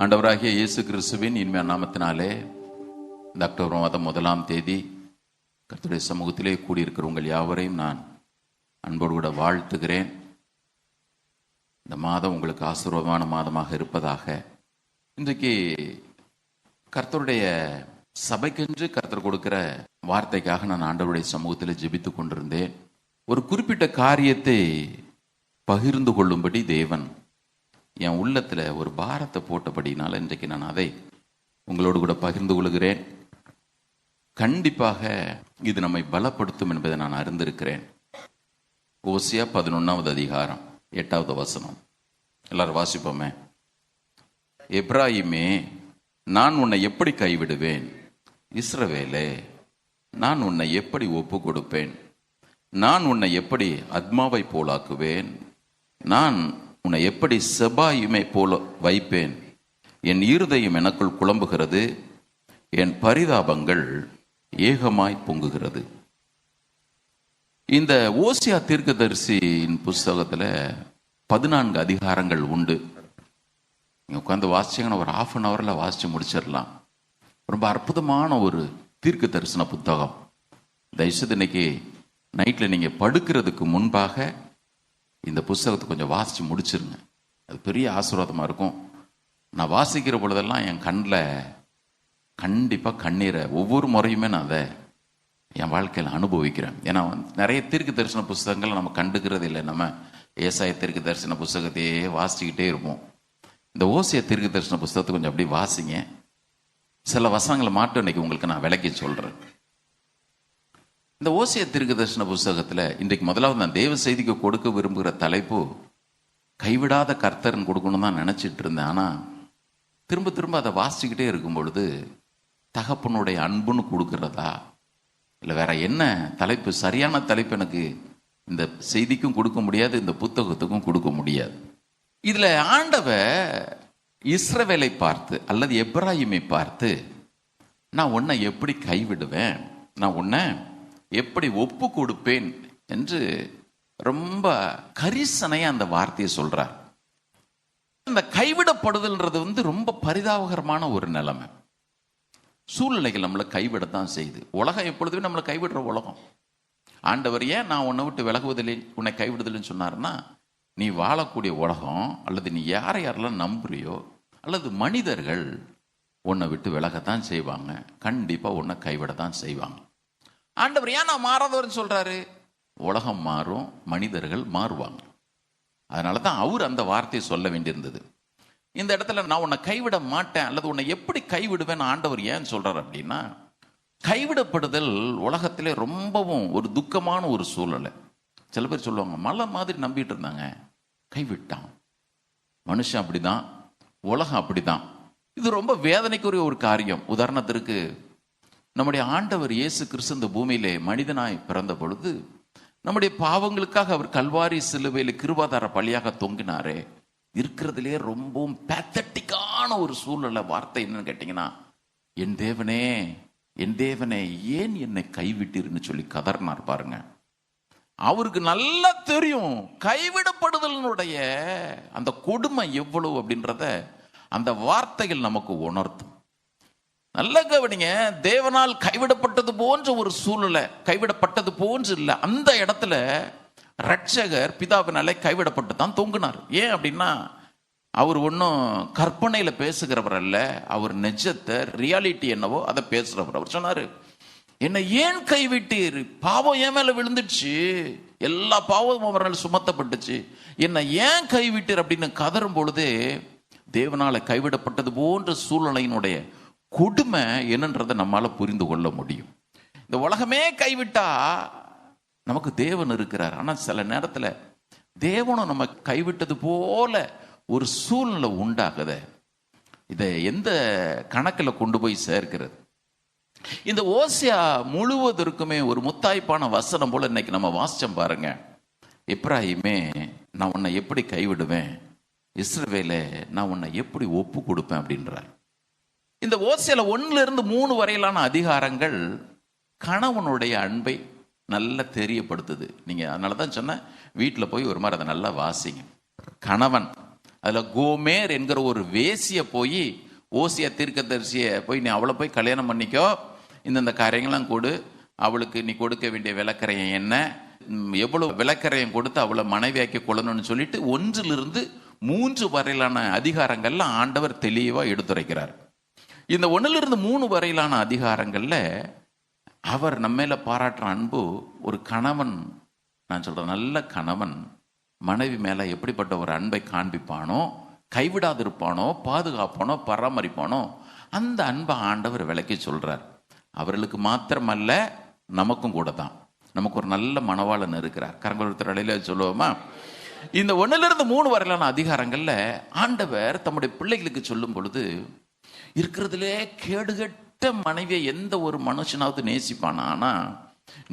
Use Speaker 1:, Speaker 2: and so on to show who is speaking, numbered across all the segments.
Speaker 1: ஆண்டவராகிய இயேசு கிறிஸ்துவின் இனிமையான நாமத்தினாலே இந்த அக்டோபர் மாதம் 1ஆம் தேதி கர்த்தருடைய சமூகத்திலே கூடியிருக்கிற உங்கள் யாவரையும் நான் அன்போடு கூட வாழ்த்துகிறேன். இந்த மாதம் உங்களுக்கு ஆசீர்வாதமான மாதமாக இருப்பதாக. இன்றைக்கு கர்த்தருடைய சபைக்கென்று கர்த்தர் கொடுக்கிற வார்த்தைக்காக நான் ஆண்டவருடைய சமூகத்தில் ஜெபித்து கொண்டிருந்தேன். ஒரு குறிப்பிட்ட காரியத்தை பகிர்ந்து கொள்ளும்படி தேவன் என் உள்ளத்தில் ஒரு பாரத்தை போட்டபடினால இன்றைக்கு நான் அதை உங்களோடு கூட பகிர்ந்து கொள்கிறேன். கண்டிப்பாக இது நம்மை பலப்படுத்தும் என்பதை நான் அறிந்திருக்கிறேன். ஓசியா 11வது அதிகாரம் 8வது வசனம் எல்லாரும் வாசிப்போமே. எப்ராயிமே, நான் உன்னை எப்படி கைவிடுவேன்? இஸ்ரவேலே, நான் உன்னை எப்படி ஒப்பு கொடுப்பேன்? நான் உன்னை எப்படி அத்மாவை போலாக்குவேன்? நான் உன்னை எப்படி செபாயுமை போல வைப்பேன்? என் இருதயம் எனக்குள் குழம்புகிறது, என் பரிதாபங்கள் ஏகமாய் பொங்குகிறது. இந்த ஓசியா தீர்க்கதரிசியின் புஸ்தகத்தில் 14 அதிகாரங்கள் உண்டு. நீங்கள் உட்காந்து வாசிச்சிங்கன்னா ஒரு 1/2 hour வாசித்து முடிச்சிடலாம். ரொம்ப அற்புதமான ஒரு தீர்க்க தரிசன புத்தகம். தயவுசெய்து இன்னைக்கு நைட்டில் நீங்கள் படுக்கிறதுக்கு முன்பாக இந்த புஸ்தகத்தை கொஞ்சம் வாசித்து முடிச்சிருங்க. அது பெரிய ஆசீர்வாதமாக இருக்கும். நான் வாசிக்கிற பொழுதெல்லாம் என் கண்ணில் கண்டிப்பாக கண்ணீரை ஒவ்வொரு முறையுமே நான் அதை என் வாழ்க்கையில் அனுபவிக்கிறேன். ஏன்னா நிறைய தீர்க்க தரிசன புஸ்தகங்கள் நம்ம கண்டுக்கிறது இல்லை. நம்ம ஏசாய தீர்க்க தரிசன புஸ்தகத்தையே வாசிச்சுக்கிட்டே இருப்போம். இந்த ஓசியா தீர்க்க தரிசன புஸ்தகத்தை கொஞ்சம் அப்படியே வாசிங்க. சில வசனங்களை மாட்டும் இன்னைக்கு உங்களுக்கு நான் விளக்கி சொல்கிறேன். இந்த ஓசியா தீர்க்க தரிசன புஸ்தகத்தில் இன்றைக்கு முதலாவது நான் தேவ செய்திக்கு கொடுக்க விரும்புகிற தலைப்பு கைவிடாத கர்த்தர்ன்னு கொடுக்கணும் தான் நினச்சிட்டு இருந்தேன். ஆனால் திரும்ப திரும்ப அதை வாசிச்சுக்கிட்டே இருக்கும் பொழுது தகப்பனுடைய அன்புன்னு கொடுக்கறதா இல்லை வேற என்ன தலைப்பு, சரியான தலைப்பு எனக்கு இந்த செய்திக்கும் கொடுக்க முடியாது, இந்த புத்தகத்துக்கும் கொடுக்க முடியாது. இதில் ஆண்டவர் இஸ்ரவேலை பார்த்து அல்லது எப்ராயிமை பார்த்து, நான் உன்னை எப்படி கைவிடுவேன், நான் உன்னை எப்படி ஒப்பு கொடுப்பேன் என்று ரொம்ப கரிசனையா அந்த வார்த்தையை சொல்றார். இந்த கைவிடப்படுதல்ன்றது ரொம்ப பரிதாபகரமான ஒரு நிலைமை. சூழ்நிலைகள் நம்மளை கைவிடத்தான் செய்யுது. உலகம் எப்பொழுதுமே நம்மளை கைவிடுற உலகம். ஆண்டவர் ஏன் நான் உன்னை விட்டு விலகுவதில்லை, உன்னை கைவிடுதல்னு சொன்னார்னா, நீ வாழக்கூடிய உலகம் அல்லது நீ யாரை யாரெல்லாம் நம்புறியோ அல்லது மனிதர்கள் உன்னை விட்டு விலகத்தான் செய்வாங்க. கண்டிப்பா உன்னை கைவிடத்தான் செய்வாங்க. ஆண்டவர் ஏன் நான் மாறாதவர்னு சொல்றாரு? உலகம் மாறும், மனிதர்கள் மாறுவாங்க. அதனால தான் அவர் அந்த வார்த்தையை சொல்ல வேண்டியிருந்தது. இந்த இடத்துல நான் உன்னை கைவிட மாட்டேன் அல்லது உன்னை எப்படி கைவிடுவேன் ஆண்டவர் ஏன் சொல்றாரு அப்படின்னா, கைவிடப்படுதல் உலகத்திலே ரொம்பவும் ஒரு துக்கமான ஒரு சூழ்நிலை. சில பேர் சொல்லுவாங்க, மலை மாதிரி நம்பிட்டு இருந்தாங்க, கைவிட்டான். மனுஷன் அப்படிதான், உலகம் அப்படிதான். இது ரொம்ப வேதனைக்குரிய ஒரு காரியம். உதாரணத்திற்கு நம்முடைய ஆண்டவர் இயேசு கிறிஸ்து இந்த பூமியிலே மனிதனாய் பிறந்த பொழுது நம்முடைய பாவங்களுக்காக அவர் கல்வாரி சிலுவையில் கிருபாதார பலியாக தொங்கினாரே. இருக்கிறதுலே ரொம்பவும் பேத்தட்டிக்கான ஒரு சூழ்நிலை. வார்த்தை என்னன்னு கேட்டீங்கன்னா, என் தேவனே, என் தேவனே, ஏன் என்னை கைவிட்டீர்னு சொல்லி கதறினார் பாருங்க. அவருக்கு நல்லா தெரியும் கைவிடப்படுதலினுடைய அந்த கொடுமை எவ்வளவு அப்படின்றத அந்த வார்த்தைகள் நமக்கு உணர்த்தும். நல்ல கவனிங்க, தேவனால் கைவிடப்பட்டது போன்ற ஒரு சூழ்நிலை, கைவிடப்பட்டது போன்று இல்லை. அந்த இடத்துல ரட்சகர் பிதாவினாலே கைவிடப்பட்டு தான் தொங்கினார். ஏன் அப்படின்னா, அவர் ஒன்றும் கற்பனையில பேசுகிறவர் அல்ல, அவர் நிஜத்தை, ரியாலிட்டி என்னவோ அதை பேசுறவர். அவர் சொன்னாரு, என்னை ஏன் கைவிட்டீர்? பாவம் என் மேல விழுந்துச்சு, எல்லா பாவமும் அவர் மேல சுமத்தப்பட்டுச்சு, என்னை ஏன் கைவிட்டீர் அப்படின்னு கதறும் பொழுதே தேவனால கைவிடப்பட்டது போன்ற சூழ்நிலையினுடைய கொடுமை என்னன்றதை நம்மால புரிந்து கொள்ள முடியும். இந்த உலகமே கைவிட்டா நமக்கு தேவன் இருக்கிறார். ஆனா சில நேரத்துல தேவனும் நம்ம கைவிட்டது போல ஒரு சூழ்நிலை உண்டாகுத. இதை எந்த கணக்கில் கொண்டு போய் சேர்க்கிறது? இந்த ஓசியா முழுவதற்குமே ஒரு முத்தாய்ப்பான வசனம் போல இன்னைக்கு நம்ம வாசிச்சோம் பாருங்க. எப்ராயிமே, நான் உன்னை எப்படி கைவிடுவேன்? இஸ்ரவேலே, நான் உன்னை எப்படி ஒப்பு கொடுப்பேன் அப்படின்றார். இந்த ஓசியால 1 to 3 வரையிலான அதிகாரங்கள் கணவனுடைய அன்பை நல்லா தெரியப்படுத்துது. நீங்க அதனால தான் சொன்ன, வீட்டில் போய் ஒரு மாதிரி அதை நல்லா வாசிங்க. கணவன் அதுல கோமேர் என்கிற ஒரு வேசிய போய் ஓசியா தீர்க்கதரிசிய போய் நீ அவளை போய் கல்யாணம் பண்ணிக்கோ, இந்தந்த காரியங்கள்லாம் கொடு, அவளுக்கு நீ கொடுக்க வேண்டிய விளக்கரையம் என்ன, எவ்வளவு விளக்கரையம் கொடுத்து அவளை மனைவியாக்கி கொள்ளணும்னு சொல்லிட்டு 1 to 3 வரையிலான அதிகாரங்கள்ல ஆண்டவர் தெளிவா எடுத்துரைக்கிறார். இந்த 1 to 3 வரையிலான அதிகாரங்கள்ல அவர் நம்மேல பாராட்டுற அன்பு, ஒரு கணவன், நான் சொல்றேன் நல்ல கணவன் மனைவி மேல எப்படிப்பட்ட ஒரு அன்பை காண்பிப்பானோ, கைவிடாதிருப்பானோ, பாதுகாப்பானோ, பராமரிப்பானோ, அந்த அன்பை ஆண்டவர் விளக்கி சொல்றார். அவர்களுக்கு மாத்திரமல்ல, நமக்கும் கூட தான். நமக்கு ஒரு நல்ல மணவாளன் இருக்கிறார். கரங்கொழுத்தர் அடையில சொல்லுவோமா? இந்த 1 to 3 வரையிலான அதிகாரங்கள்ல ஆண்டவர் தம்முடைய பிள்ளைகளுக்கு சொல்லும் பொழுது, இருக்கிறதுலே கேடுகட்ட மனைவியை எந்த ஒரு மனுஷனாவது நேசிப்பானா? ஆனா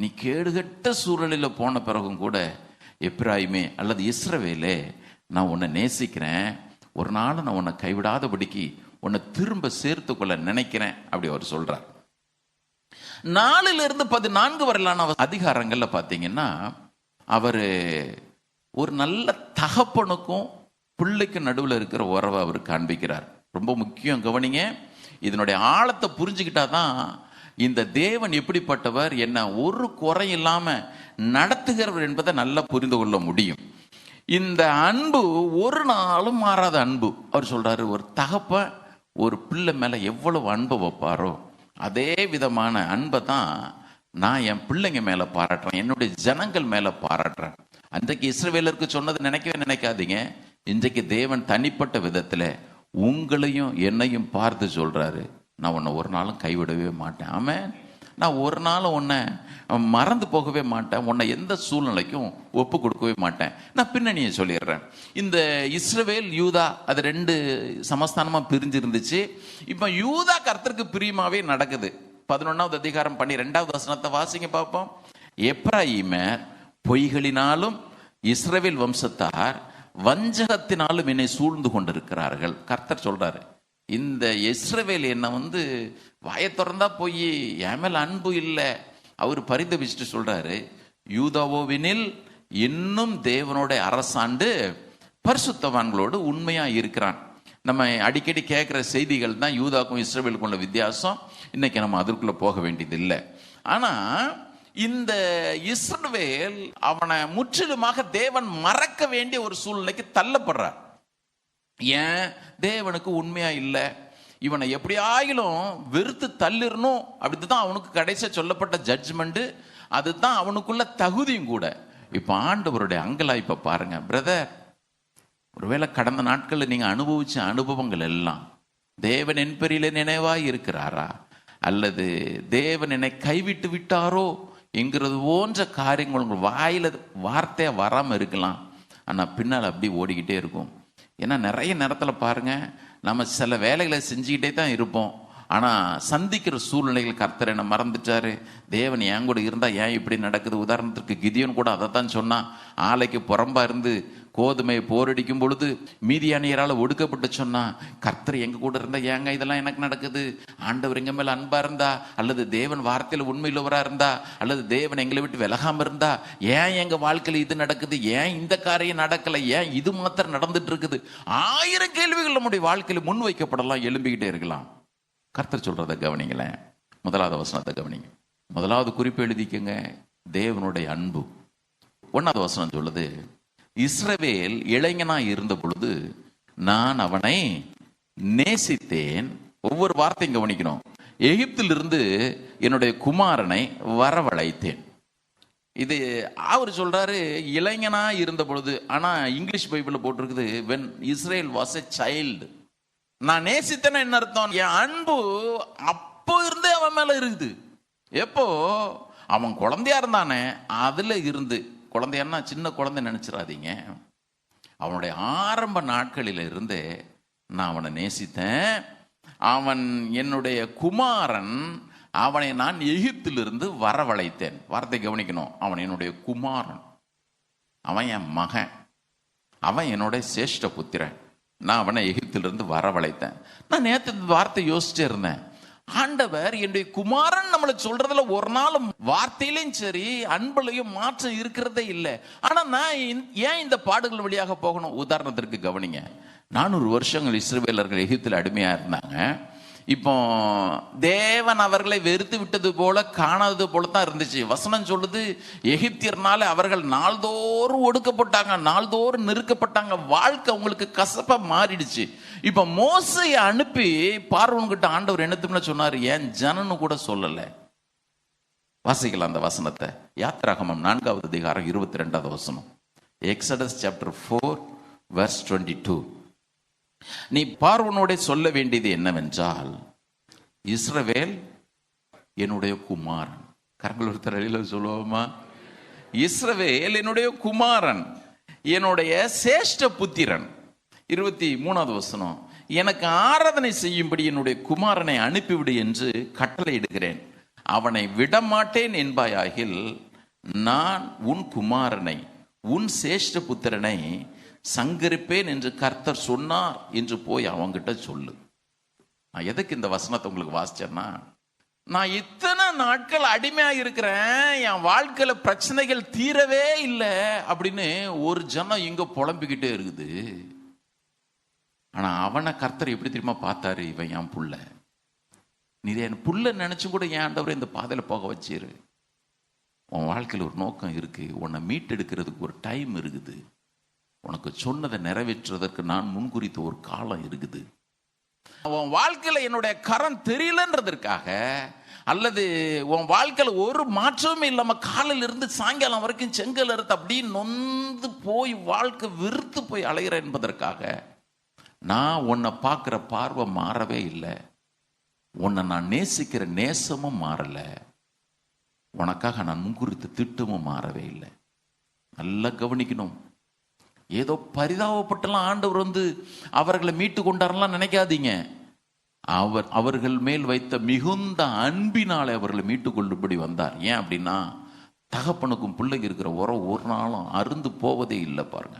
Speaker 1: நீ கேடுகட்ட சூழலில் போன பிறகும் கூட, எப்ராயிமே அல்லது இஸ்ரவேலே, நான் உன்னை நேசிக்கிறேன், ஒரு நாள் நான் உன்னை கைவிடாதபடிக்கு உன்னை திரும்ப சேர்த்து கொள்ள நினைக்கிறேன், அப்படி அவர் சொல்றார். 4 to 14 வரையிலான அதிகாரங்கள்ல பாத்தீங்கன்னா, அவர் ஒரு நல்ல தகப்பனுக்கும் பிள்ளைக்கு நடுவில் இருக்கிற உறவை அவர் காண்பிக்கிறார். ரொம்ப முக்கியம், கவனிங்க. இதனுடைய ஆழத்தை புரிஞ்சுக்கிட்டாதான் இந்த தேவன் எப்படிப்பட்டவர், என்ன ஒரு குறை இல்லாம நடத்துகிறவர் என்பதை நல்லா புரிந்து கொள்ள முடியும். இந்த அன்பு ஒரு நாளும் மாறாத அன்பு. அவர் சொல்றாரு, ஒரு தகப்பன் ஒரு பிள்ளை மேல எவ்வளவு அன்பை வைப்பாரோ அதே விதமான அன்பை தான் நான் என் பிள்ளைங்க மேல பாராட்டுறேன், என்னுடைய ஜனங்கள் மேல பாராட்டுறேன். அன்றைக்கு இஸ்ரவேலருக்கு சொன்னது நினைக்கவே நினைக்காதீங்க. இன்றைக்கு தேவன் தனிப்பட்ட விதத்துல உங்களையும் என்னையும் பார்த்து சொல்றாரு, நான் உன்னை ஒரு நாளும் கைவிடவே மாட்டேன். ஆமென். நான் ஒரு நாளும் உன்னை மறந்து போகவே மாட்டேன், உன்னை எந்த சூழ்நிலைக்கும் ஒப்பு கொடுக்கவே மாட்டேன். நான் பின்னணியை சொல்லிடுறேன். இந்த இஸ்ரவேல் யூதா அது 2 சமஸ்தானமா பிரிஞ்சிருந்துச்சு. இப்ப யூதா கர்த்தருக்கு பிரியமாவே நடக்குது. 11வது அதிகாரம் 12வது வசனத்தை வாசிங்க பார்ப்போம். எப்ராயிமர் பொய்களினாலும் இஸ்ரவேல் வம்சத்தார் வஞ்சகத்தினாலும் என்னை சூழ்ந்து கொண்டிருக்கிறார்கள். கர்த்தர் சொல்றாரு, இந்த இஸ்ரவேல் என்ன வாயை திறந்தா போய் என் மேல அன்பு இல்லை, அவர் பரிதபிச்சுட்டு சொல்றாரு, யூதாவோவினில் இன்னும் தேவனோட அரசாண்டு பரிசுத்தவான்களோடு உண்மையா இருக்கிறான். நம்ம அடிக்கடி கேட்கிற செய்திகள் தான் யூதாக்கும் இஸ்ரவேலுக்கும் உள்ள வித்தியாசம். இன்னைக்கு நம்ம அதற்குள்ள போக வேண்டியது இல்லை. ஆனா இந்த இஸ்ரவேல் அவனை முற்றிலுமாக தேவன் மறக்க வேண்டிய ஒரு சூழ்நிலைக்கு தள்ளப்படுறார். ஏன்? தேவனுக்கு உண்மையா இல்லை, இவனை எப்படியாயிலும் வெறுத்து தள்ளிடணும், அப்படிதான் அவனுக்கு கடைசியா சொல்லப்பட்ட ஜட்ஜ்மெண்ட், அதுதான் அவனுக்குள்ள தகுதியும் கூட. இப்ப ஆண்டவருடைய அங்கலாய்ப்பை பாருங்க பிரதர். ஒருவேளை கடந்த நாட்களில் நீங்க அனுபவிச்ச அனுபவங்கள் எல்லாம் தேவன் என் பேரிலே நினைவாய் இருக்கிறாரா, அல்லது தேவன் என்னை கைவிட்டு விட்டாரோ என்கிறது போன்ற காரியங்கள் உங்கள் வாயில வார்த்தையா வராம இருக்கலாம். ஆனா பின்னால் அப்படி ஓடிக்கிட்டே இருக்கும். ஏன்னா நிறைய நேரத்தில் பாருங்க, நம்ம சில வேலைகளை செஞ்சுக்கிட்டே தான் இருப்போம். ஆனால் சந்திக்கிற சூழ்நிலைகள், கர்த்தர் என்ன மறந்துட்டாரு, தேவன் என் கூட இருந்தால் ஏன் இப்படி நடக்குது. உதாரணத்திற்கு கிதியோன் கூட அதை தான் சொன்னான். ஆலைக்கு புறம்பா இருந்து கோதுமையை போரடிக்கும் பொழுது மீதியானியரால் ஒடுக்கப்பட்டு சொன்னா, கர்த்தர் எங்க கூட இருந்தா ஏங்க இதெல்லாம் எனக்கு நடக்குது, ஆண்டவர் எங்க மேல அன்பா இருந்தா, அல்லது தேவன் வார்த்தையில உண்மையுள்ளவரா இருந்தா, அல்லது தேவன் எங்களை விட்டு விலகாம இருந்தா ஏன் எங்க வாழ்க்கையில இது நடக்குது, ஏன் இந்த காரியம் நடக்கல, ஏன் இது மாத்திரம் நடந்துட்டு இருக்குது. 1000 கேள்விகள் நம்முடைய வாழ்க்கையில முன் வைக்கப்படலாம், எழும்பிக்கிட்டே இருக்கலாம். கர்த்தர் சொல்றதை கவனிங்களேன். 1வது வசனத்தை கவனிங்க. 1வது குறிப்பு எழுதிக்கங்க, தேவனுடைய அன்பு. 1வது வசனம் சொல்லுது, இஸ்ரவேல் இளைஞனா இருந்த பொழுது நான் அவனை நேசித்தேன். ஒவ்வொரு வார்த்தையும் கவனிக்கணும். எகிப்திலிருந்து என்னுடைய குமாரனை வரவழைத்தேன். இது அவர் சொல்றாரு இளைஞனா இருந்த பொழுது. ஆனா இங்கிலீஷ் பைபிள்ல போட்டிருக்குது when Israel was a child. நான் நேசித்தேன்னு என்ன அர்த்தம்? என் அன்பு அப்போ இருந்தே அவன் மேல இருக்குது. எப்போ அவன் குழந்தையா இருந்தானே அதுல இருந்து. குழந்தையான்னா சின்ன குழந்தை நினைச்சிடாதீங்க. அவனுடைய ஆரம்ப நாட்களில இருந்தே நான் அவனை நேசித்தேன். அவன் என்னுடைய குமாரன், அவனை நான் எகிப்திலிருந்து வரவழைத்தேன். வார்த்தை கவனிக்கணும். அவன் என்னுடைய குமாரன், அவன் என் மகன், அவன் என்னுடைய சேஷ்ட புத்திரன். நான் அவனை எகிப்திலிருந்து வரவழைத்தேன். நான் நேற்று இந்த வார்த்தை யோசிச்சே இருந்தேன். ஆண்டவர் என்னுடைய குமாரன் நம்மளை சொல்றதுல ஒரு நாளும் வார்த்தையிலையும் சரி அன்புலையும் மாற்றம் இருக்கிறதே இல்லை. ஆனா நான் ஏன் இந்த பாடுகள் வழியாக போகணும்? உதாரணத்திற்கு கவனிங்க, 400 வருஷங்கள் இஸ்ரவேலர்கள் எகிப்தில் அடிமையா இருந்தாங்க. இப்போ தேவன் அவர்களை வெறுத்து விட்டது போல காணாதது போல தான் இருந்துச்சு. வசனம் சொல்லுது, எகிப்தியர்னால அவர்கள் நாள்தோறும் ஒடுக்கப்பட்டாங்க, நாள்தோறும் நெருக்கப்பட்டாங்க, வாழ்க்கை அவங்களுக்கு கசப்பா மாறிடுச்சு. இப்ப மோசையை அனுப்பி பார்வோன்கிட்ட ஆண்டவர் என்னத்துன்னு சொன்னாரு, ஏன் ஜனன்னு கூட சொல்லல. வாசிக்கலாம் அந்த வசனத்தை. யாத்திராகமம் 4வது அதிகாரம் 22வது வசனம். Exodus chapter 4 verse 22. நீ பார்வோனோட சொல்ல வேண்டியது என்னவென்றால், இஸ்ரவேல் என்னுடைய குமாரன். கரங்கள் ஒருத்தர் அழியில சொல்லுவோமா? இஸ்ரவேல் என்னுடைய குமாரன், என்னுடைய சேஷ்ட புத்திரன். 23வது வசனம். எனக்கு ஆராதனை செய்யும்படி என்னுடைய குமாரனை அனுப்பிவிடு என்று கட்டளை இடுகிறேன், அவனை விடமாட்டேன் என்பாயாகில் நான் உன் குமாரனை உன் சேஷ்ட புத்திரனை சங்கரிப்பேன் என்று கர்த்தர் சொன்னார் என்று போய் அவங்கிட்ட சொல்லு. நான் எதுக்கு இந்த வசனத்தை உங்களுக்கு வாசிச்சேன்னா, நான் இத்தனை நாட்கள் அடிமையா இருக்கிறேன், என் வாழ்க்கையில பிரச்சனைகள் தீரவே இல்லை அப்படின்னு ஒரு ஜனம் இங்க புலம்பிக்கிட்டே இருக்குது. ஆனா அவனை கர்த்தர் எப்படி தெரியுமா பார்த்தாரு? இவன் என் புள்ள, நீ என் புள்ள நினைச்சு கூட என் ஆண்டவரை இந்த பாதையில போக வச்சிரு. உன் வாழ்க்கையில் ஒரு நோக்கம் இருக்கு, உன்னை மீட்டெடுக்கிறதுக்கு ஒரு டைம் இருக்குது, உனக்கு சொன்னதை நிறைவேற்றுவதற்கு நான் முன்குறித்த ஒரு காலம் இருக்குது. உன் வாழ்க்கையில என்னுடைய கரம் தெரியலன்றதற்காக, அல்லது உன் வாழ்க்கையில ஒரு மாற்றமே இல்லாம காலையில இருந்து சாயங்காலம் வரைக்கும் செங்கல் அறுத்து அப்படின்னு நொந்து போய் வாழ்க்கை வெறுத்து போய் அலைகிற என்பதற்காக நான் உன்னை பார்க்கிற பார்வை மாறவே இல்லை, உன்னை நான் நேசிக்கிற நேசமும் மாறல, உனக்காக நான் முன்குறித்த திட்டமும் மாறவே இல்லை. நல்லா கவனிக்கணும். ஏதோ பரிதாபப்பட்டெல்லாம் ஆண்டவர் அவர்களை மீட்டு கொண்டாரெல்லாம் நினைக்காதீங்க. அவர்கள் மேல் வைத்த மிகுந்த அன்பினாலே அவர்களை மீட்டு கொள்ளும்படி வந்தார். ஏன் அப்படின்னா, தகப்பனுக்கும் பிள்ளைக்கு இருக்கிற உறவு ஒரு நாளும் அருந்து போவதே இல்லை. பாருங்க,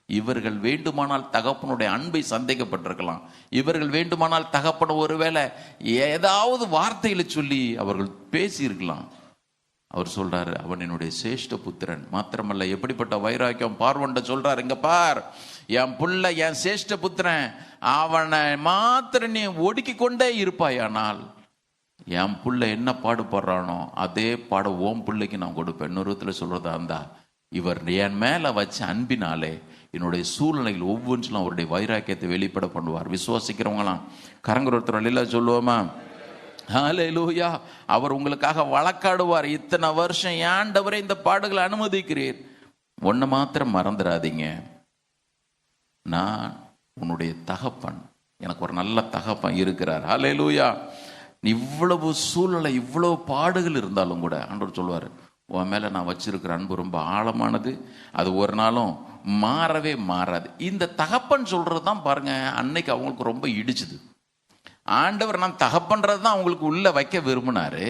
Speaker 1: இவர்கள் வேண்டுமானால் தகப்பனுடைய அன்பை சந்தேகப்பட்டிருக்கலாம், இவர்கள் வேண்டுமானால் தகப்பன ஒருவேளை ஏதாவது வார்த்தைகளை சொல்லி அவர்கள் பேசியிருக்கலாம். அவர் சொல்றாரு, அவன் என்னுடைய சேஷ்ட புத்திரன். மாத்திரமல்ல, எப்படிப்பட்ட வைராக்கியம் பார்வன்ட சொல்றாரு, இங்க பார், என் புள்ள என் சேஷ்ட புத்திரன், அவனை மாத்திரம் நீ ஒடுக்கி கொண்டே இருப்பாயானால் என் புள்ள என்ன பாடுபடுறானோ அதே பாட ஓம் பிள்ளைக்கு நான் கொடுப்பேன். இன்னொருத்துல சொல்றதா இருந்தா, இவர் என் மேல வச்ச அன்பினாலே என்னுடைய சூழ்நிலைகள் ஒவ்வொன்றிலும் அவருடைய வைராக்கியத்தை வெளிப்பட பண்ணுவார். விசுவாசிக்கிறவங்களாம் கரங்குற ஒருத்தர் எல்லாம் சொல்லுவோமா? ஹல்லேலூயா. அவர் உங்களுக்காக வழக்காடுவார். இத்தனை வருஷம் ஆண்டவரே இந்த பாடுகளை அனுமதிக்கிறீர், ஒன்னு மாத்திரம் மறந்துடாதீங்க, நான் உன்னுடைய தகப்பன், எனக்கு ஒரு நல்ல தகப்பன் இருக்கிறார். ஹல்லேலூயா. இவ்வளவு சூழ்நிலை இவ்வளவு பாடுகள் இருந்தாலும் கூட ஆண்டவர் சொல்லுவார், உன் மேல நான் வச்சிருக்கிற அன்பு ரொம்ப ஆழமானது, அது ஒரு நாளும் மாறவே மாறாது. இந்த தகப்பன் சொல்றதுதான் பாருங்க அன்னைக்கு அவங்களுக்கு ரொம்ப இடிச்சுது. ஆண்டவர் நான் தகப்பன்றது தான் அவங்களுக்கு உள்ள வைக்க விரும்பினாரு,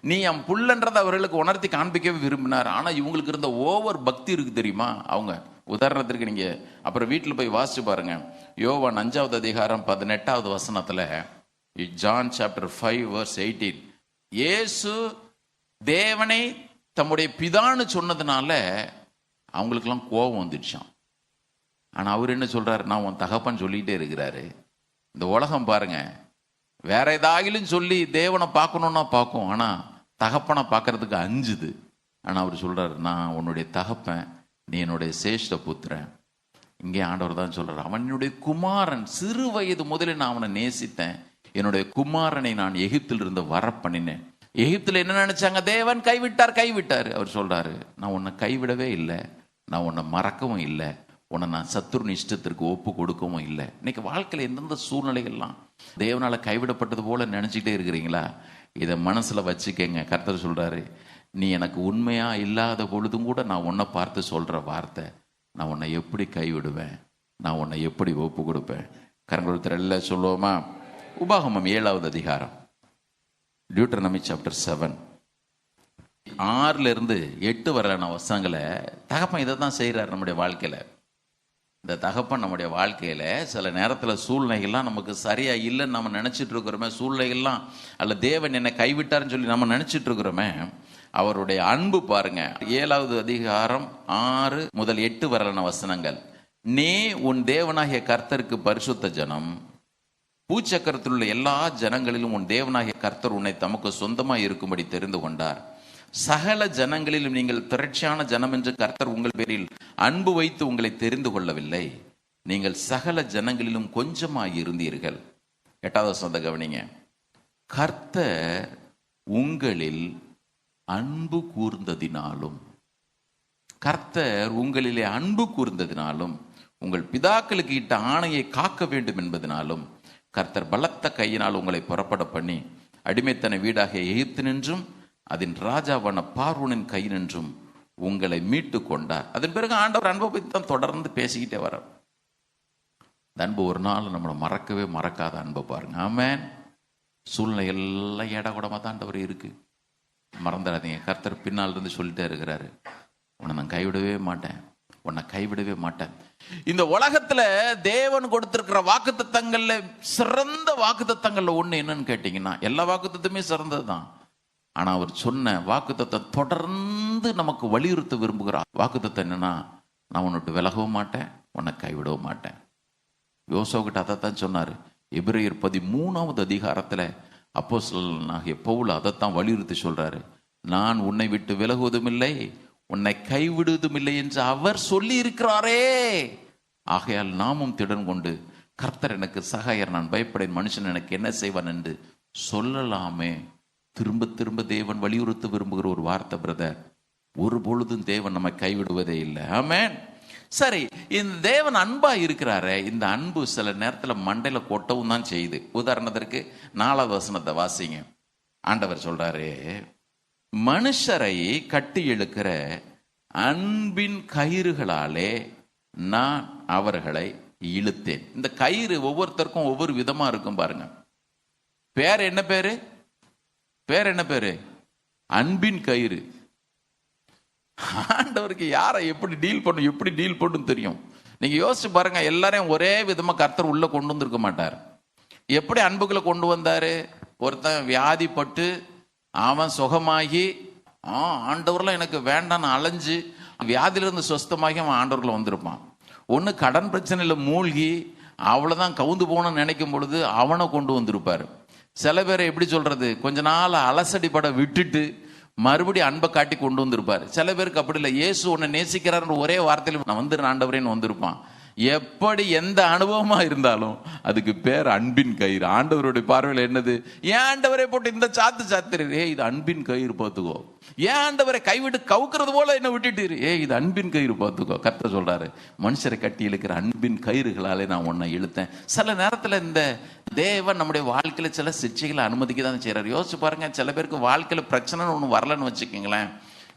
Speaker 1: நீ என் புள்ளன்றதை அவர்களுக்கு உணர்த்தி காண்பிக்கவே விரும்பினார். ஆனா இவங்களுக்கு இருந்த ஓவர் பக்தி இருக்கு தெரியுமா? அவங்க உதாரணத்திற்கு நீங்க அப்புறம் வீட்டில் போய் வாசிச்சு பாருங்க. யோவான் 5வது அதிகாரம் 18வது வசனத்துல, ஜான் சாப்டர் 5 verse 18, இயேசு தேவனை தம்முடைய பிதான்னு சொன்னதுனால அவங்களுக்கெல்லாம் கோபம் வந்துடுச்சான். ஆனா அவர் என்ன சொல்றாரு, நான் உன் தகப்பன் சொல்லிட்டே இருக்கிறாரு. இந்த உலகம் பாருங்க, வேற ஏதாகிலும் சொல்லி தேவனை பார்க்கணும்னா பார்க்கும், ஆனா தகப்பனை பார்க்கறதுக்கு அஞ்சுது. ஆனா அவர் சொல்றாரு, நான் உன்னுடைய தகப்பன், நீ என்னுடைய சேஷ்ட புத்திரன். இங்கே ஆண்டவர் தான் சொல்றாரு, அவன் என்னுடைய குமாரன், சிறு வயது முதலில் நான் அவனை நேசித்தேன், என்னுடைய குமாரனை நான் எகிப்தில் இருந்து வர பண்ணினேன். எகிப்தில் என்ன நினைச்சாங்க? தேவன் கைவிட்டார். அவர் சொல்றாரு, நான் உன்னை கைவிடவே இல்லை, நான் உன்னை மறக்கவும் இல்லை, உன்னை நான் சத்துரு இஷ்டத்திற்கு ஒப்பு கொடுக்கவும் இல்லை. இன்னைக்கு வாழ்க்கையில் எந்தெந்த சூழ்நிலைகள்லாம் தேவனால கைவிடப்பட்டது போல நினைச்சிட்டே இருக்கிறீங்களா? இதை மனசுல வச்சுக்கங்க. கர்த்தர் சொல்றாரு, நீ எனக்கு உண்மையா இல்லாத பொழுதும் கூட நான் உன்னை பார்த்து சொல்ற வார்த்தை, நான் உன்னை எப்படி கைவிடுவேன், நான் உன்னை எப்படி ஒப்பு கொடுப்பேன். கரங்கள் எல்லாம் சொல்லுவோமா? உபாகமம் 7வது அதிகாரம், டியூட்டரனமி சாப்டர் 7 6 to 8 வரலான வசனங்களை தகப்பன் இதை தான் செய்கிறார் நம்முடைய வாழ்க்கையில். இந்த தகப்பன் நம்முடைய வாழ்க்கையில சில நேரத்தில் சூழ்நிலைகள்லாம் நமக்கு சரியா இல்லைன்னு நம்ம நினைச்சிட்டு இருக்கிறோமே, சூழ்நிலைகள்லாம் அல்ல தேவன் என்னை கைவிட்டாருன்னு சொல்லி நம்ம நினைச்சிட்டு இருக்கிறோமே, அவருடைய அன்பு பாருங்க. 7வது அதிகாரம் 6 முதல் 8 வரலான வசனங்கள். நீ உன் தேவனாகிய கர்த்தருக்கு பரிசுத்த ஜனம், பூச்சக்கரத்தில் உள்ள எல்லா ஜனங்களிலும் உன் தேவனாகிய கர்த்தர் உன்னை தமக்கு சொந்தமாய் இருக்கும்படி தெரிந்து கொண்டார். சகல ஜனங்களிலும் நீங்கள் திரட்சியான ஜனம் என்று கர்த்தர் உங்கள் பேரில் அன்பு வைத்து உங்களை தெரிந்து கொள்ளவில்லை. நீங்கள் சகல ஜனங்களிலும் கொஞ்சமாய் இருந்தீர்கள். 8வது வசனத்தை கவனிங்க. கர்த்தர் உங்களில் அன்பு கூர்ந்ததினாலும், கர்த்தர் உங்களிலே அன்பு கூர்ந்ததினாலும், உங்கள் பிதாக்களுக்கு இட்ட ஆணையை காக்க வேண்டும் என்பதனாலும், கர்த்தர் பலத்த கையினால் உங்களை புறப்பட பண்ணி அடிமைத்தன வீடாக எகிப்து நின்றும் அதன் ராஜாவான பார்வோனின் கை நின்றும் உங்களை மீட்டு கொண்டார். அதன் பிறகு ஆண்டவர் அன்பை பற்றி தான் தொடர்ந்து பேசிக்கிட்டே வர. இந்த அன்பு ஒரு நாள் நம்மளை மறக்கவே மறக்காத அன்பை பாருங்க. ஆமென். சூழ்நிலை எல்லாம் ஏடாகூடமாக தான் ஆண்டவர் இருக்கு, மறந்துடாதீங்க. கர்த்தர் பின்னால் இருந்து சொல்லிட்டே இருக்கிறாரு, உன்னை நான் கைவிடவே மாட்டேன், உன்னை கைவிடவே மாட்டேன். இந்த உலகத்துல தேவன் கொடுத்திருக்கிற வாக்குத்தத்தங்கள்ல சிறந்த வாக்குத்தத்தங்கள்ல ஒண்ணு என்னன்னு கேட்டீங்கன்னா, எல்லா வாக்குத்தத்தமே சிறந்தது தான். ஆனா அவர் சொன்ன வாக்குத்தத்தம் தொடர்ந்து நமக்கு வலியுறுத்த விரும்புகிறார். வாக்குத்தத்தம் என்னன்னா, நான் உன்னை விட்டு விலகவும் மாட்டேன், உன்னை கைவிடவும் மாட்டேன். யோசேப்புகிட்ட அதைத்தான் சொன்னாரு. எபிரேயர் 13வது அதிகாரத்துல அப்போஸ்தலனாகிய பவுல் அதைத்தான் வலியுறுத்தி சொல்றாரு. நான் உன்னை விட்டு விலகுவதும் இல்லை, உன்னை கைவிடுவதும் இல்லை என்று அவர் சொல்லி இருக்கிறாரே. ஆகையால் நாமும் திடன் கொண்டு கர்த்தர் எனக்கு சகாயர், நான் பயப்படேன், மனுஷன் எனக்கு என்ன செய்வான் என்று சொல்லலாமே. திரும்ப திரும்ப தேவன் வலியுறுத்த விரும்புகிற ஒரு வார்த்தை பிரதர். ஒரு பொழுதும் தேவன் நம்மை கைவிடுவதே இல்லை. ஆமென். சரி, இந்த தேவன் அன்பா இருக்கிறாரே, இந்த அன்பு சில நேரத்தில் மண்டையில கொட்டவும் தான் செய்யுது. உதாரணத்திற்கு 4வது வசனத்தை வாசிங்க. ஆண்டவர் சொல்றாரு, மனுஷரை கட்டி இழுக்கிற அன்பின் கயிறுகளாலே நான் அவர்களை இழுத்தேன். இந்த கயிறு ஒவ்வொருத்தருக்கும் ஒவ்வொரு விதமா இருக்கும் பாருங்க. பேர் என்ன பேரு? பேர் என்ன பேரு? அன்பின் கயிறு. ஆண்டவருக்கு யாரை எப்படி டீல் பண்ணும், எப்படி டீல் பண்ணும் தெரியும். நீங்க யோசிச்சு பாருங்க, எல்லாரையும் ஒரே விதமா கர்த்தர் உள்ள கொண்டு வந்திருக்க மாட்டார். எப்படி அன்புகளை கொண்டு வந்தாரு? ஒருத்தன் வியாதிப்பட்டு அவன் சுகமாகி ஆண்டவர்லாம் எனக்கு வேண்டான்னு அலைஞ்சு வியாதியிலிருந்து சொஸ்தமாகி அவன் ஆண்டவர்ல வந்திருப்பான். ஒன்று கடன் பிரச்சனையில மூழ்கி அவ்வளோதான் கவுந்து போகணும்னு நினைக்கும் பொழுது அவனை கொண்டு வந்திருப்பாரு. சில பேரை எப்படி சொல்றது, கொஞ்ச நாள் அலசடிப்பட விட்டுட்டு மறுபடியும் அன்பை காட்டி கொண்டு வந்திருப்பாரு. சில பேருக்கு அப்படி இல்லை, இயேசு உன்னை நேசிக்கிறாருன்ற ஒரே வார்த்தையில் நான் வந்து ஆண்டவரேன்னு வந்திருப்பான். எப்படி எந்த அனுபவமா இருந்தாலும் அதுக்கு பேர் அன்பின் கயிறு. ஆண்டவருடைய பார்வையில் என்னது? ஏன் ஆண்டவரை போட்டு இந்த சாத்து சாத்துறீரு? இது அன்பின் கயிறு பார்த்துக்கோ. ஏன் ஆண்டவரை கைவிட்டு கவுக்கிறது போல என்ன விட்டுட்டு? இது அன்பின் கயிறு பார்த்துக்கோ. கர்த்தர் சொல்றாரு, மனுஷரை கட்டி இழுக்கிற அன்பின் கயிறுகளாலே நான் உன்னை இழுத்தேன். சில நேரத்துல இந்த தேவன் நம்முடைய வாழ்க்கையில சில சிக்ஷைகளை அனுமதிக்க தான் செய்யறாரு. யோசிச்சு பாருங்க, சில பேருக்கு வாழ்க்கையில பிரச்சனைன்னு ஒண்ணு வரலன்னு வச்சுக்கோங்களேன்,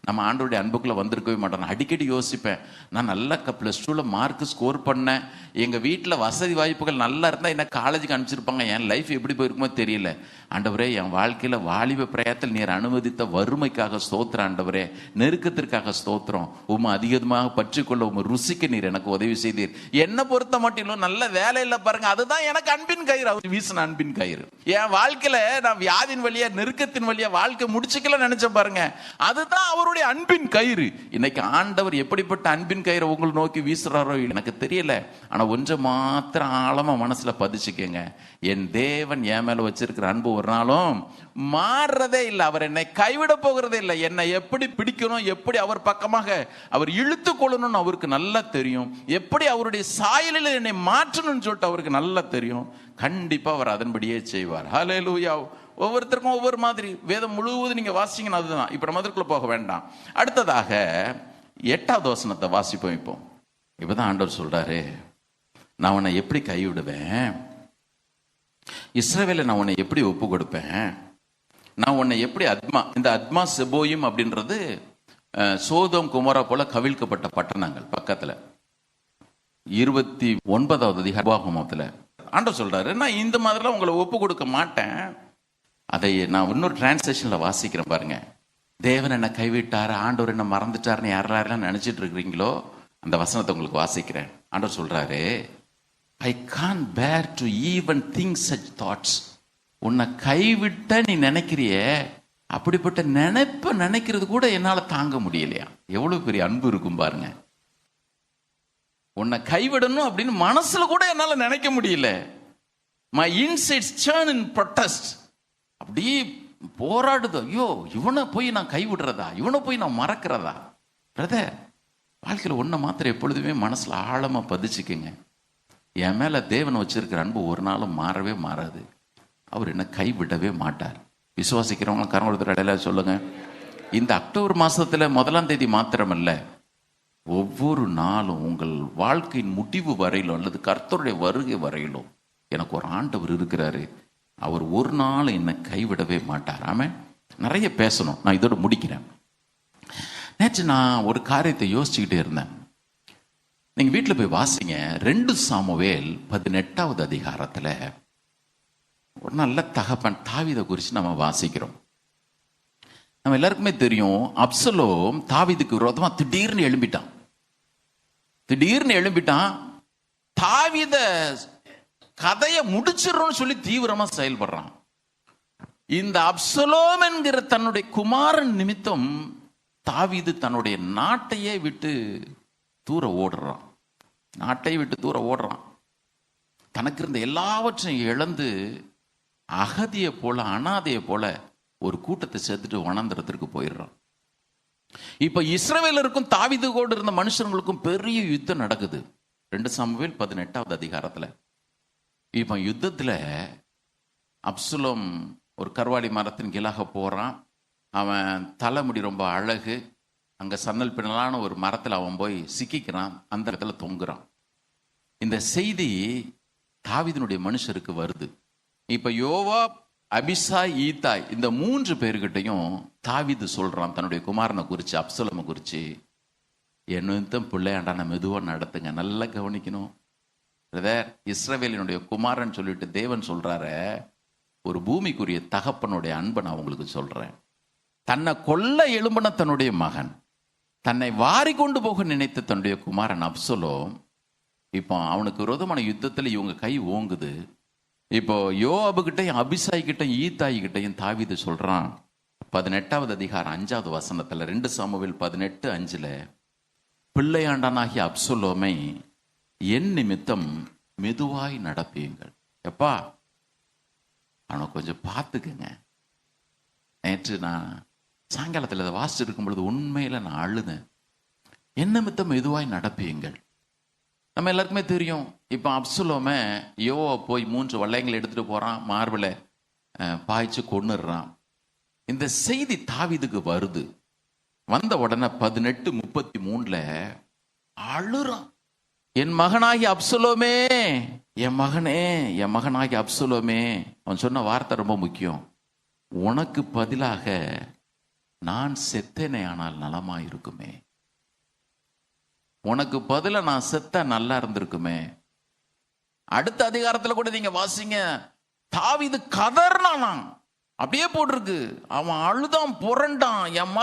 Speaker 1: நம்ம ஆண்டவருடைய அன்புக்குள்ள வந்திருக்கவே மாட்டோம். அடிக்கடி யோசிப்பேன், நான் நல்லா +2 மார்க் ஸ்கோர் பண்ணேன், எங்கள் வீட்டில் வசதி வாய்ப்புகள் நல்லா இருந்தால் என்ன காலேஜுக்கு அனுப்பிச்சிருப்பாங்க, என் லைஃப் எப்படி போயிருக்குமோ தெரியல. ஆண்டவரே, என் வாழ்க்கையில் வாலிப பிரயத்தில் நீர் அனுமதித்த வறுமைக்காக ஸ்தோத்திரம் ஆண்டவரே, நெருக்கத்திற்காக ஸ்தோத்திரம். உம்மை அதிகமாக பற்றிக்கொள்ள உம்மை ருசிக்க நீர் எனக்கு உதவி செய்தீர். என்னை பொறுத்த மட்டும் இல்லை, நல்ல வேலை இல்லை பாருங்க, அதுதான் எனக்கு அன்பின் கயிறு. அவர் வீசின அன்பின் கயிறு. என் வாழ்க்கையில நான் வியாதின் வழியா நெருக்கத்தின் வழியா வாழ்க்கை முடிச்சுக்கல நினைச்சேன் பாருங்க, அதுதான் அவருடைய அன்பின் கயிறு. இன்னைக்கு ஆண்டவர் எப்படிப்பட்ட அன்பின் கயிறை உங்களை நோக்கி வீசுறாரோ எனக்கு தெரியல. ஆனா ஒன்றை மாத்திரம் ஆழமா மனசுல பதிச்சுக்கங்க, என் தேவன் என் மேல வச்சிருக்கிற அன்பு ஒரு நாளும் மாறுறதே இல்லை. அவர் என்னை கைவிட போகிறதே இல்லை. என்னை எப்படி பிடிக்கணும், எப்படி அவர் பக்கமாக அவர் இழுத்து கொள்ளணும்னு அவருக்கு நல்லா தெரியும். எப்படி அவருடைய சாயலில் என்னை மாற்றணும்னு சொல்லிட்டு அவருக்கு நல்லா தெரியும். கண்டிப்பா அவர் அதன்படியே செய்வார். ஹல்லேலூயா. ஒவ்வொருத்தருக்கும் ஒவ்வொரு மாதிரி. வேதம் முழுவதும் நீங்க வாசிங்கன்னா அதுதான். இப்ப நம்ம அதுக்குள்ள போக வேண்டாம். அடுத்ததாக 8வது வசனத்தை வாசிப்போம். இப்பதான் ஆண்டவர் சொல்றாரு, நான் உன்னை எப்படி கைவிடுவேன், இஸ்ரவேலை நான் உன்னை எப்படி ஒப்பு கொடுப்பேன், நான் உன்னை எப்படி இந்த அத்மா செபோயும் அப்படின்றது சோதோம் குமரா போல கவிழ்க்கப்பட்ட பட்டணங்கள் பக்கத்துல 29வது அதிகாரத்துல ஆண்டவர் சொல்றாரு, நான் இந்த மாதிரிலாம் உங்களை ஒப்பு கொடுக்க மாட்டேன். அதை நான் இன்னொரு டிரான்ஸ்லேஷன்ல வாசிக்கிறேன் பாருங்க. தேவன் என்ன கைவிட்டாரு, ஆண்டவர் என்ன மறந்துட்டாருன்னு யாரெல்லாம் நினைச்சிட்டு இருக்கிறீங்களோ அந்த வசனத்தை உங்களுக்கு வாசிக்கிறேன். ஆண்டவர் சொல்றாரு, ஐ கான் பேர் to even think such thoughts. உன்னை கைவிட்ட நீ நினைக்கிறியே, அப்படிப்பட்ட நினைக்கிறது கூட என்னால தாங்க முடியலையா. எவ்வளவு பெரிய அன்பு இருக்கும் பாருங்க. உன்னை கைவிடணும் அப்படின்னு மனசுல கூட என்னால நினைக்க முடியல. My insights churn in protest. அப்படியே போராடுது. ஐயோ, இவனை போய் நான் கைவிடுறதா, இவனை போய் நான் மறக்கிறதா? பிரதர், வாழ்க்கையில் ஒன்றை மாத்திரம் எப்பொழுதுமே மனசுல ஆழமா பதிச்சுக்குங்க. என் மேல தேவன் வச்சிருக்கிற அன்பு ஒரு நாளும் மாறவே மாறாது. அவர் என்ன கைவிடவே மாட்டார். விசுவாசிக்கிறவங்க கரங்கொடுத்துற இடையில சொல்லுங்க. இந்த அக்டோபர் மாசத்துல 1ஆம் தேதி மாத்திரமல்ல, ஒவ்வொரு நாளும் உங்கள் வாழ்க்கையின் முடிவு வரையிலும் அல்லது கர்த்தருடைய வருகை வரையிலும் எனக்கு ஒரு ஆண்டவர் இருக்கிறாரு. அவர் ஒரு நாள் என்னை கைவிடவே மாட்டார். ஆமென். நிறைய பேசணும், நான் இதோட முடிக்கிறேன். நேற்று நான் ஒரு காரியத்தை யோசிச்சுக்கிட்டே இருந்தேன். நீங்க வீட்டில் போய் வாசிங்க. 2 சாமுவேல் 18வது அதிகாரத்துல ஒரு நல்ல தகப்பன் தாவீதை குறித்து நம்ம வாசிக்கிறோம். நம்ம எல்லாருக்குமே தெரியும், அப்சலோம் தாவீதுக்கு விரோதமா திடீர்னு எழும்பிட்டான். தாவீத கதையை முடிச்சிடறோம்னு சொல்லி தீவிரமா செயல்படுறான். இந்த அப்சலோம் என்கிற தன்னுடைய குமாரன் நிமித்தம் தாவீது தன்னுடைய நாட்டையே விட்டு தூர ஓடுறான். தனக்கு இருந்த எல்லாவற்றையும் இழந்து அகதியை போல, அனாதையை போல ஒரு கூட்டத்தை சேர்த்துட்டு வனாந்தரத்திற்கு போயிடுறான். இப்ப இஸ்ரவேலருக்கும் தாவீது கூட இருந்த மனுஷங்களுக்கும் பெரிய யுத்தம் நடக்குது. 2 சாமுவேல் 18வது அதிகாரத்துல. இப்ப யுத்தத்துல அப்சலோம் ஒரு கர்வாலி மரத்தின் கீழாக போறான். அவன் தலைமுடி ரொம்ப அழகு. அங்க சன்னல் பின்னலான ஒரு மரத்துல அவன் போய் சிக்கிக்கிறான். அந்த இடத்துல தொங்குறான். இந்த செய்தி தாவீதினுடைய மனுஷருக்கு வருது. இப்ப யோவாப், அபிசாய், ஈத்தாய் இந்த 3 பேர்கிட்டையும் தாவீது சொல்றான் தன்னுடைய குமாரனை குறிச்சு, அப்சலோமை குறிச்சு, என்னும் பிள்ளையாண்டான மெதுவா நடத்துங்க, நல்லா கவனிக்கணும். இஸ்ரவேலினுடைய குமாரன் சொல்லிட்டு தேவன் சொல்றாரு, ஒரு பூமிக்குரிய தகப்பனுடைய அன்பை நான் உங்களுக்கு சொல்றேன். தன்னை கொல்ல எழும்பின தன்னுடைய மகன், தன்னை வாரி கொண்டு போக நினைத்த தன்னுடைய குமாரன் அப்சலோம், இப்போ அவனுக்கு விரோதமான யுத்தத்தில் இவங்க கை ஓங்குது. இப்போ யோவாபு கிட்டையும் அபிசாய் கிட்டையும் ஈத்தாய் கிட்டையும் தாவீது சொல்றான். 18வது அதிகாரம் 5வது வசனத்துல, 2 சாமுவேல் 18:5, பிள்ளையாண்டானாகிய அப்சலோமை என் நிமித்தம் மெதுவாய் நடப்பீங்கள். எப்பா, அவனை கொஞ்சம் பார்த்துக்குங்க. நேற்று நான் சாயங்காலத்தில் அதை வாசிச்சு இருக்கும் பொழுது உண்மையில நான் அழுதேன். என் நிமித்தம் மெதுவாய் நடப்பீங்கள். நம்ம எல்லாருக்குமே தெரியும், இப்போ அப்சலோமை யோவா போய் 3 வளையங்களை எடுத்துட்டு போறான், மார்பில் பாய்ச்சி கொன்னுடுறான். இந்த செய்தி தாவீதுக்கு வருது. வந்த உடனே 18:33 அழுறான். என் மகனாகி அப்சலோமே, என் மகனாகி அப்சலோமே. அவன் சொன்ன வார்த்தை ரொம்ப முக்கியம். உனக்கு பதிலாக நான் செத்தேனே ஆனால் நலமா இருக்குமே. உனக்கு பதிலா நான் செத்த நல்லா இருந்திருக்குமே. அடுத்த அதிகாரத்துல கூட நீங்க வாசிங்க, தாவீது கதர்னான். அப்படியே போட்டிருக்கு, அவன் அழுதான், புரண்டான். என்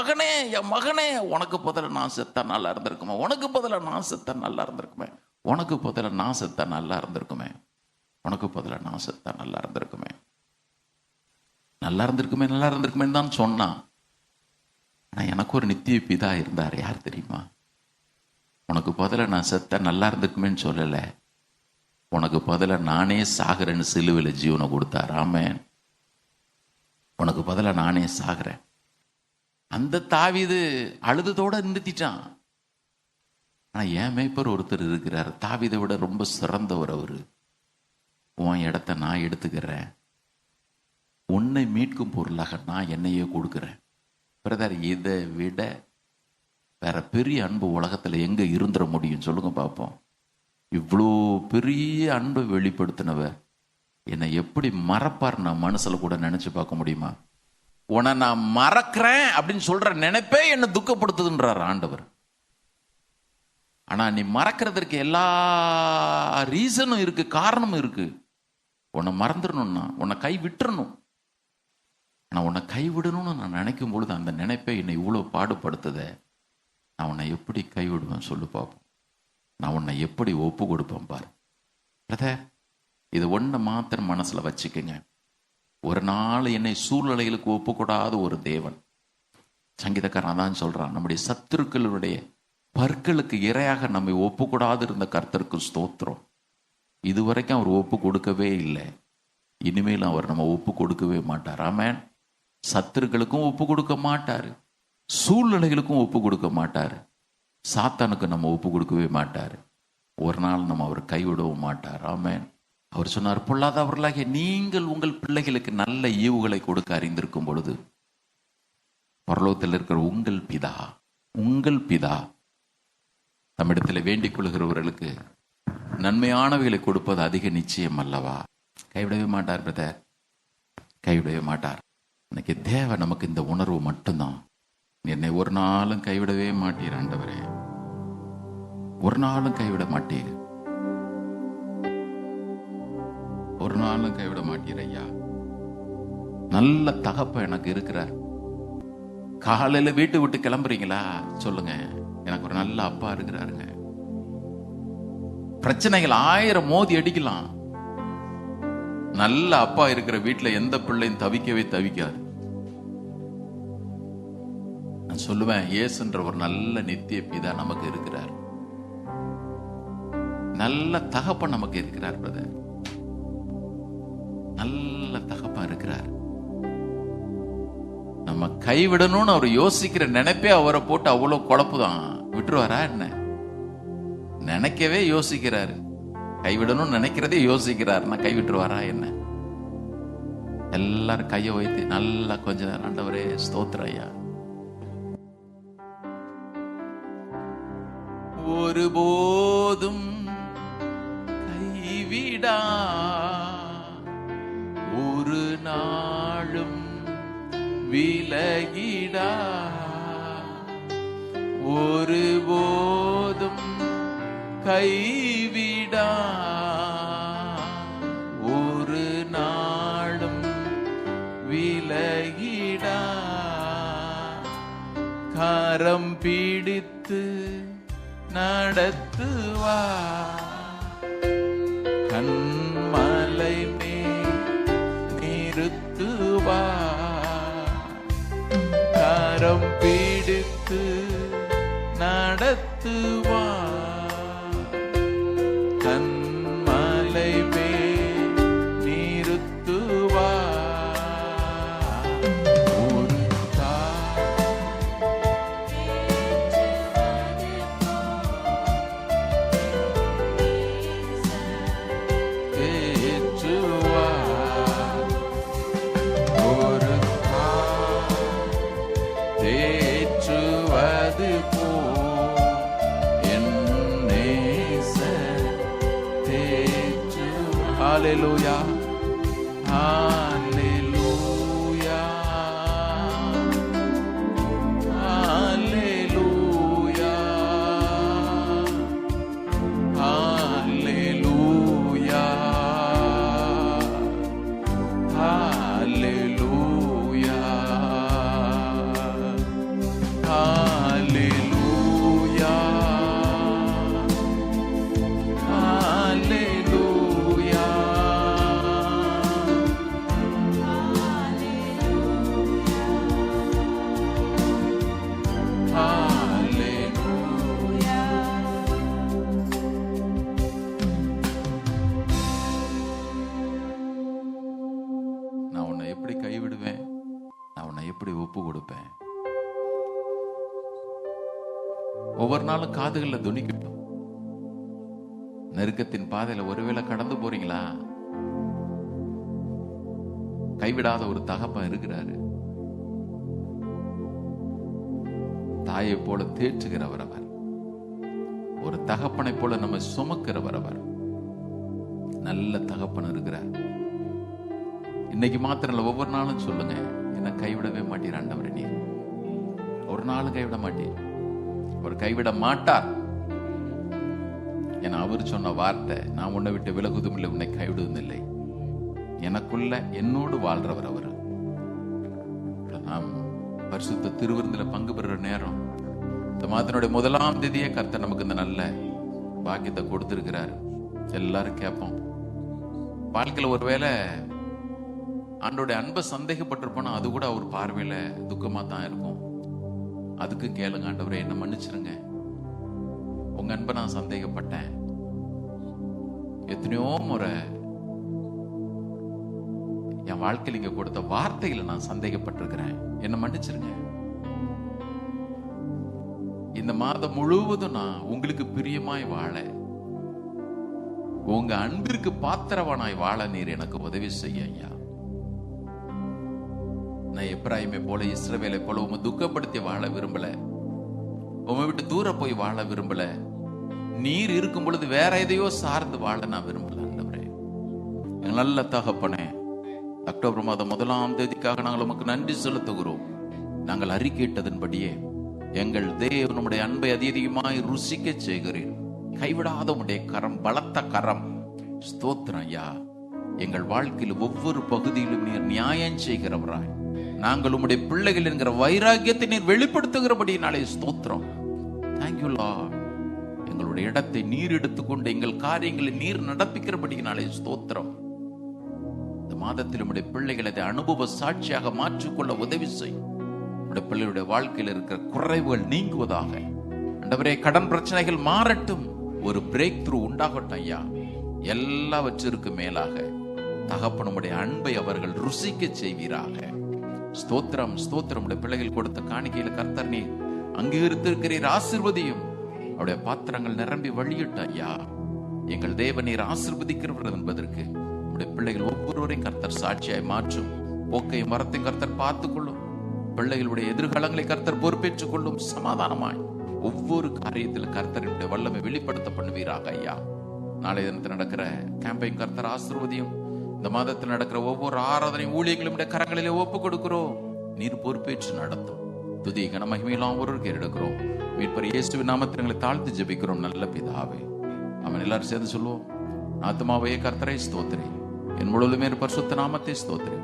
Speaker 1: மகனே உனக்கு பதில நான் செத்தா நல்லா இருந்திருக்குமே, உனக்கு பதில நான் செத்தா நல்லா இருந்திருக்குமே, உனக்கு பதில நான் செத்தா நல்லா இருந்திருக்குமே, உனக்கு பதில நான் செத்தா நல்லா இருந்திருக்குமே, நல்லா இருந்திருக்குமே தான் சொன்னான். ஆனா எனக்கு ஒரு நித்திய பிதா இருந்தார். யார் தெரியுமா? உனக்கு பதில நான் செத்த நல்லா இருந்திருக்குமேன்னு சொல்லல, உனக்கு பதில நானே சாகிறேன்னு சிலுவையில் ஜீவனை கொடுத்தார். ஆமென். உனக்கு பதில நானே சாகிறேன். அந்த தாவீது அழுதத்தோட நிறுத்திட்டான். ஆனா என் மேய்ப்பர் ஒருத்தர் இருக்கிறார், தாவீதை விட ரொம்ப சிறந்தவர். அவரு, உன் இடத்த நான் எடுத்துக்கிறேன், உன்னை மீட்கும் பொருளாக நான் என்னையே கொடுக்கிறேன். பிரதர், இதை விட வேற பெரிய அன்பு உலகத்துல எங்க இருந்துட முடியும் சொல்லுங்க பார்ப்போம். இவ்வளோ பெரிய அன்பை வெளிப்படுத்தினவர் என்னை எப்படி மறப்பார் நான் மனசுல கூட நினைச்சு பார்க்க முடியுமா? உன்னை நான் மறக்கிறேன் அப்படின்னு சொல்ற நினைப்பே என்னை துக்கப்படுத்துதுன்றார் ஆண்டவர். ஆனா நீ மறக்கிறதுக்கு எல்லா ரீசனும் இருக்கு, காரணமும் இருக்கு. உன்னை மறந்துடணும்னா, உன்னை கை விட்டுறணும். ஆனா உன்னை கைவிடணும்னு நான் நினைக்கும் பொழுது அந்த நினைப்பை என்னை இவ்வளவு பாடுபடுத்துத. நான் உன்னை எப்படி கைவிடுவேன் சொல்லு பார்ப்போம். நான் உன்னை எப்படி ஒப்பு கொடுப்பேன் பாரு பிரதர். இது ஒன்றை மாத்திரம் மனசுல வச்சுக்கோங்க. ஒரு நாள் என்னை சூழ்நிலைகளுக்கு ஒப்புக்கூடாத ஒரு தேவன். சங்கீதக்காரன் தான் சொல்றான், நம்முடைய சத்துருக்களுடைய பற்களுக்கு இரையாக நம்மை ஒப்புக்கூடாது இருந்த கர்த்தருக்கு ஸ்தோத்திரம். இதுவரைக்கும் அவர் ஒப்பு கொடுக்கவே இல்லை, இனிமேல் அவர் நம்ம ஒப்பு கொடுக்கவே மாட்டார். ஆமென். சத்துருக்களுக்கும் ஒப்பு கொடுக்க மாட்டாரு, சூழ்நிலைகளுக்கும் ஒப்பு கொடுக்க மாட்டாரு, சாத்தானுக்கு நம்ம ஒப்பு கொடுக்கவே மாட்டாரு. ஒரு நாள் நம்ம அவர் கைவிடவும் மாட்டார். ஆமென். அவர் சொன்னார், பொல்லாதவர்களாகிய நீங்கள் உங்கள் பிள்ளைகளுக்கு நல்ல ஈவுகளை கொடுக்க அறிந்திருக்கும் பொழுது பரலோகத்தில் இருக்கிற உங்கள் பிதா நம்மிடத்தில் வேண்டிக் கொள்கிறவர்களுக்கு நன்மையானவைகளை கொடுப்பது அதிக நிச்சயம் அல்லவா? கைவிடவே மாட்டார் பிரதர், கைவிடவே மாட்டார். இன்னைக்கு தேவை நமக்கு இந்த உணர்வு மட்டும்தான். என்னை ஒரு நாளும் கைவிடவே மாட்டீர் ஆண்டவரே, ஒரு நாளும் கைவிட மாட்டீர், ஒரு நாளும் கைவிட மாட்டீர் ஐயா. நல்ல தகப்ப எனக்கு இருக்கிறார். காலையில வீட்டு விட்டு கிளம்புறீங்களா சொல்லுங்க, எனக்கு ஒரு நல்ல அப்பா இருக்கிறாருங்க. பிரச்சனைகள் 1000 மோதி அடிக்கலாம், நல்ல அப்பா இருக்கிற வீட்டுல எந்த பிள்ளையும் தவிக்கவே தவிக்காது. நான் சொல்லுவேன், இயேசுன்ற ஒரு நல்ல நித்திய பிதா நமக்கு இருக்கிறார், நல்ல தகப்பன் நமக்கு இருக்கிறார் பிரதர், நல்ல தகப்பன் இருக்கிறார். நம்ம கைவிடணும்னு அவர் யோசிக்கிற நினைப்பே அவரை போட்டு அவ்வளவு குழப்புதான். விட்டுருவாரா என்ன? நினைக்கவே யோசிக்கிறாரு, கைவிடணும்னு நினைக்கிறதே யோசிக்கிறார். நான் கைவிட்டுருவாரா என்ன? எல்லாரும் கையை வைத்து நல்லா கொஞ்ச நேரம் ஆண்டவரே ஸ்தோத்திரம் ஐயா. ஒருபோதும் கைவிடா, ஒரு நாளும் விலகிடா, ஒருபோதும் கைவிடா, ஒரு நாளும் விலகிடா, கரம் பிடித்து நடத்துவா, கண்மலை மேல் நிறுத்துவா, கரம் பிடித்து நடத்துவா, கண்மலை மேல் நிறுத்துவா. ஒரு தேற்றுவா, ஒரு தேற்றுவது போ என் நேசர் தேற்றுவா. ஹல்லேலூயா, ஹல்லேலூயா, ஹல்லேலூயா, ஹல்லேலூயா, ஹல்லேலூயா, ஹல்லேலூயா, ஹல்லேலூயா, ஹல்லேலூயா. நான் உன்னை எப்படி கைவிடுவேன்? நான் உன்னை எப்படி ஒப்பு கொடுப்பேன்? ஒவ்வொரு நாளும் காதுகள்ல துணிக்கட்டும். நெருக்கத்தின் பாதையில ஒருவேளை கடந்து போறீங்களா? கைவிடாத ஒரு தகப்பன் இருக்கிறாரு. தாயை போல தேற்றுகிறவர் அவர், ஒரு தகப்பனை போல நம்ம சுமக்கிறவர் அவர். நல்ல தகப்பன் இருக்கிறார். இன்னைக்கு மாத்திரம் இல்ல, ஒவ்வொரு நாளும் சொல்லுங்க, என்ன கைவிடவே மாட்டீர் ஆண்டவரே, நீர் ஒரு நாளும் கைவிட மாட்டீர். அவர் கைவிட மாட்டார். என அவர் சொன்ன வார்த்தை, நான் உன்னை விட்டு விலகுவதும் இல்லை, உன்னை கைவிடுவதும் இல்லை. எனக்குள்ள என்னோடு வாழ்றவர் அவர். நாம் பரிசுத்த திருவிருந்தில பங்கு பெறுற நேரம், இந்த மாதத்தினுடைய 1ஆம் தேதியே கர்த்தர் நமக்கு இந்த நல்ல பாக்கியத்தை கொடுத்திருக்கிறாரு. எல்லாரும் கேட்போம். வாழ்க்கையில ஒருவேளை ஆண்டோடைய அன்பை சந்தேகப்பட்டிருப்போனா அது கூட அவர் பார்வையில துக்கமா தான் இருக்கும். அதுக்கு கேளுங்க, ஆண்டவரே என்ன மன்னிச்சிருங்க, உங்க அன்பை நான் சந்தேகப்பட்டேன். எத்தனையோ முறை என் வாழ்க்கையில் இங்க கொடுத்த வார்த்தைகளை நான் சந்தேகப்பட்டிருக்கிறேன், என்ன மன்னிச்சிருங்க. இந்த மாதம் முழுவதும் நான் உங்களுக்கு பிரியமாய் வாழ, உங்க அன்பிற்கு பாத்திரவனாய் வாழ நீர் எனக்கு உதவி செய்ய ஐயா. நான் எப்ராயிமை போல இஸ்ரவேலை போல உங்க துக்கப்படுத்தி வாழ விரும்பல, உங்க விட்டு தூர போய் வாழ விரும்பல. நீர் இருக்கும் பொழுது வேற எதையோ சார்ந்து வாழ நான் விரும்பல. ஆண்டவரே, எங்கள் நல்ல தகப்பனே, அக்டோபர் மாதம் 1ஆம் தேதிக்காக நாங்கள் உமக்கு நன்றி செலுத்துகிறோம். நாங்கள் அறிக்கையிட்டதன்படியே எங்கள் தேவன் நம்முடைய அன்பை அதிகமாய் ருசிக்க செய்கிறேன். கைவிடாத உடைய கரம், பலத்த கரம். ஸ்தோத்திரம் ஐயா. எங்கள் வாழ்க்கையில் ஒவ்வொரு பகுதியிலும் நீர் நியாயம் செய்கிறவராய், நாங்கள் உம்முடைய பிள்ளைகள் என்கிற வைராக்கியத்தை நீர் வெளிப்படுத்துகிறபடினாலே ஸ்தோத்திரம். Thank you Lord. எங்களுடைய இடத்தை நீர் எடுத்துக்கொண்டு எங்கள் காரியங்களை நீர் நடப்பிக்கிறபடினாலே ஸ்தோத்திரம். இந்த மாதத்தில் உம்முடைய பிள்ளைகளை அதை அனுபவ சாட்சியாக மாற்றிக்கொள்ள உதவி செய். உம்முடைய பிள்ளைகளுடைய வாழ்க்கையில் இருக்கிற குறைவுகள் நீங்குவதாக. ஆண்டவரே, கடன் பிரச்சனைகள் மாறட்டும், ஒரு பிரேக் த்ரூ உண்டாகட்டும் ஐயா. எல்லாவற்றிற்கு மேலாக தகப்பனுடைய அன்பை அவர்கள் ருசிக்க செய்வீராக. ஸ்தோத்திரம், ஸ்தோத்திரம். பிள்ளைகள் கொடுத்த காணிக்கையில கர்த்தர் நீர் அங்கீகரித்திருக்கிறீர், ஆசீர்வதியும். அவருடைய பாத்திரங்கள் நிரம்பி வழியிட்ட ஐயா. எங்கள் தேவன் நீர் ஆசீர்வதிக்கிறவர் என்பதற்கு நம்முடைய பிள்ளைகள் ஒவ்வொருவரையும் கர்த்தர் சாட்சியாய் மாற்றும். போக்கையும் மரத்தையும் கர்த்தர் பார்த்துக் கொள்ளும். பிள்ளைகளுடைய எதிர்காலங்களை கர்த்தர் பொறுப்பேற்றுக் கொள்ளும். சமாதானமாய் ஒவ்வொரு காரியத்தில் கர்த்தருடைய வல்லமை வெளிப்படுத்த பண்ணுவீராக ஐயா. நாளைய தினத்தில் நடக்கிற கேம்பையும் கர்த்தர் ஆசீர்வதியும். இந்த மாதத்தில் நடக்கிற ஒவ்வொரு ஆராதனை ஊழியர்களும் கரங்களிலே ஒப்பு கொடுக்கிறோம். நீர் பொறுப்பேற்று நடத்தும். துதி கன மகிமையெல்லாம் ஒருவருக்கு எடுக்கிறோம். மீட்பர் இயேசுவின் நாமத்தில் எங்களை தாழ்த்து ஜெபிக்கிறோம் நல்ல பிதாவே. அவன் எல்லாரும் சேர்ந்து சொல்லுவோம். ஆத்துமாவே கர்த்தரை ஸ்தோத்திரி, என் முழுவதுமே பரிசுத்த நாமத்தை ஸ்தோத்திரி.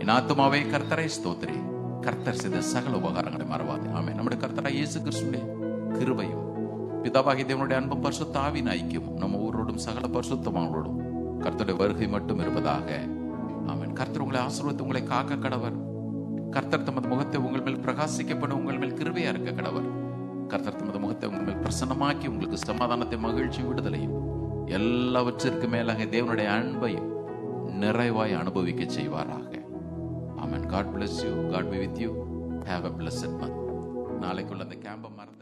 Speaker 1: என் ஆத்துமாவே கர்த்தரை ஸ்தோத்திரி, கர்த்தர் செய்த சகல உபகாரங்களை மறவாது. ஆமென். நம்முடைய கர்த்தராகிய இயேசு கிறிஸ்துவின் கிருபையும் பிதாவாகிய தேவனுடைய அன்பும் பரிசுத்த ஆவியின் ஐக்கியமும் நம்ம ஒவ்வொருவரோடும் சகல பரிசுத்தமானவரோடும் கர்த்தருடைய வருகை மட்டும் இருப்பதாக. ஆமென். கர்த்தர் உங்களை ஆசீர்வதித்து உங்களை காக்க கடவர். கர்த்தர் தமது முகத்தை உங்கள் மேல் பிரகாசிக்கப்படும், உங்கள் மேல் கிருபையா இருக்க கடவர். கர்த்தர் தமது முகத்தை உங்கள் மேல் பிரசன்னமாக்கி உங்களுக்கு சமாதானத்தை, மகிழ்ச்சி, விடுதலையும் எல்லாவற்றிற்கு மேலாக தேவனுடைய அன்பையும் நிறைவாய் அனுபவிக்க செய்வாராக. ஆமென். God bless you. God be with you. Have a blessed month. நாளைக்குள்ள அந்த கேம்பை மறந்து